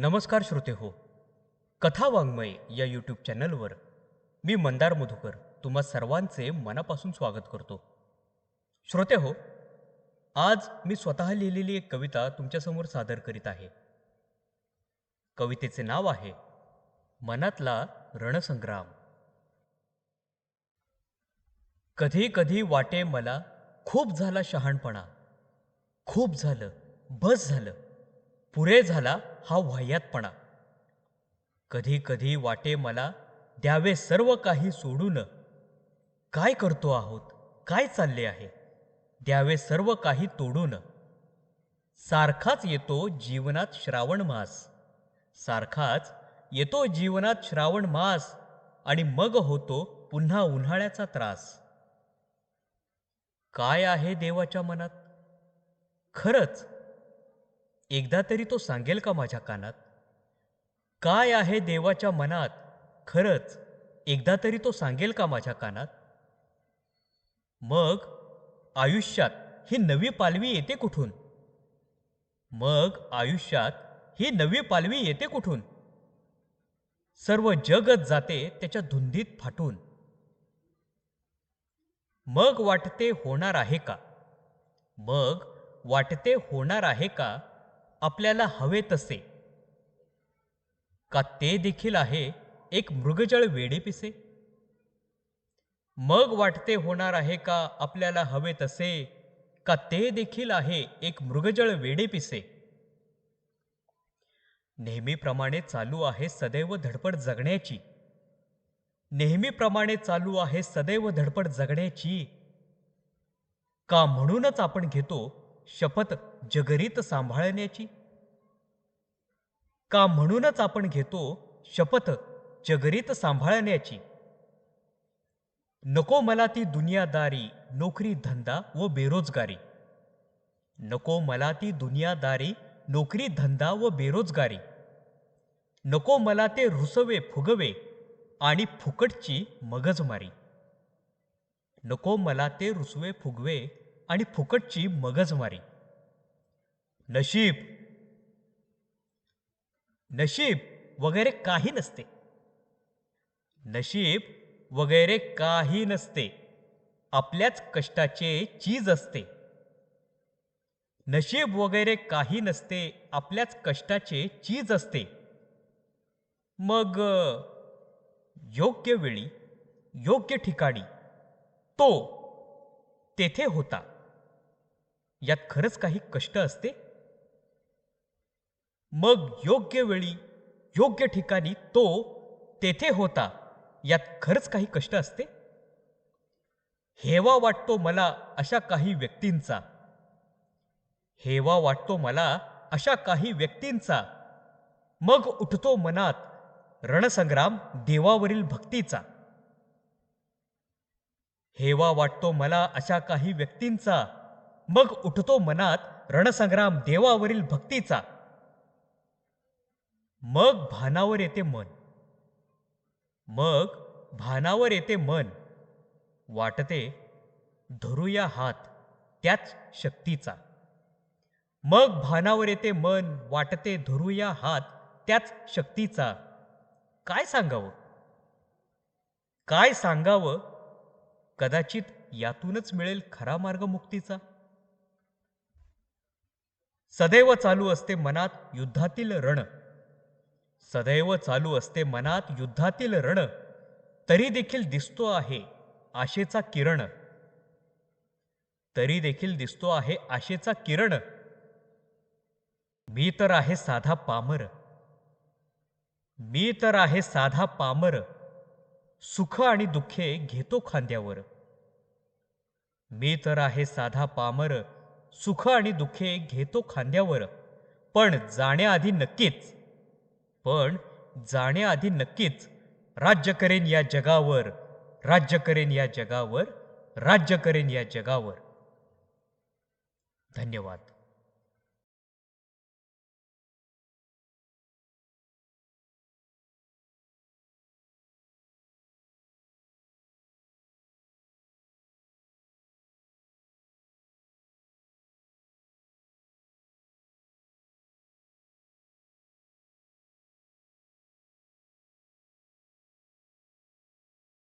नमस्कार श्रोते हो. कथा वाङ्मय या यूट्यूब चॅनलवर मी मंदार मधुकर तुम्हा सर्वांचे मनापासून स्वागत करतो. श्रोते हो, आज मी स्वतः लिहिलेली एक कविता तुमच्यासमोर सादर करीत आहे. कवितेचे नाव आहे मनातला रणसंग्राम. कधी कधी वाटे मला खूप झाला शहाणपणा, खूप झालं, बस झालं, पुरे झाला हा वाह्यातपणा. कधी कधी वाटे मला द्यावे सर्व काही सोडून, काय करतो आहोत, काय चालले आहे, द्यावे सर्व काही तोडून. सारखाच येतो जीवनात श्रावण मास, सारखाच येतो जीवनात श्रावण मास, आणि मग होतो पुन्हा उन्हाळ्याचा त्रास. काय आहे देवाच्या मनात, खरंच एकदा तरी तो सांगेल का माझ्या कानात? काय आहे देवाच्या मनात, खरंच एकदा तरी तो सांगेल का माझ्या कानात? मग आयुष्यात ही नवी पालवी येते कुठून? मग आयुष्यात ही नवी पालवी येते कुठून? सर्व जगच जाते त्याच्या धुंदीत फाटून. मग वाटते होणार आहे का, मग वाटते होणार आहे का आपल्याला हवे तसे, का ते देखील आहे एक मृगजळ वेडेपिसे? मग वाटते होणार आहे का आपल्याला हवे तसे, का ते देखील आहे एक मृगजळ वेडेपिसे? नेहमीप्रमाणे चालू आहे सदैव धडपड जगण्याची, नेहमीप्रमाणे चालू आहे सदैव धडपड जगण्याची. का म्हणूनच आपण घेतो शपथ जगरीत सांभाळण्याची? का म्हणूनच आपण घेतो शपथ जगरीत सांभाळण्याची? नको मला ती दुनियादारी, नोकरी धंदा व बेरोजगारी. नको मला ती दुनियादारी, नोकरी धंदा व बेरोजगारी. नको मला ते रुसवे फुगवे आणि फुकटची मगजमारी. नको मला ते रुसवे फुगवे आणि फुकटची मगजमारी. नशीब, नशीब वगैरे काही नसते, नशीब वगैरे काही नसते, आपल्याच कष्टाचे चीज असते. नशीब वगैरे काही नसते, आपल्याच कष्टाचे चीज असते. मग योग्य वेळी योग्य ठिकाणी तो तेथे होता, यात खरंच काही कष्ट असते? मग योग्य वेळी योग्य ठिकाणी तो तेथे होता, यात खरंच काही कष्ट असते? हेवा वाटतो मला अशा काही व्यक्तींचा, हेवा वाटतो मला अशा काही व्यक्तींचा. मग उठतो मनात रणसंग्राम देवावरील भक्तीचा. हेवा वाटतो मला अशा काही व्यक्तींचा, मग उठतो मनात रणसंग्राम देवावरील भक्तीचा. मग भानावर येते मन, मग भानावर येते मन, वाटते धरूया हात त्याच शक्तीचा. मग भानावर येते मन, वाटते धरूया हात त्याच शक्तीचा. काय सांगावं, काय सांगावं, कदाचित यातूनच मिळेल खरा मार्ग मुक्तीचा. सदैव चालू असते मनात युद्धातील रण, सदैव चालू असते मनात युद्धातील रण, तरी देखील दिसतो आहे आशेचा किरण, तरी देखील दिसतो आहे आशेचा किरण. मी तर आहे साधा पामर, मी तर आहे साधा पामर, सुख आणि दुःखे घेतो खांद्यावर. मी तर आहे साधा पामर, सुख आणि दुःखे घेतो खांद्यावर. पण जाण्याआधी नक्कीच, पण जाण्याआधी नक्कीच राज्य करेन या जगावर, राज्य करेन या जगावर, राज्य करेन या जगावर. धन्यवाद.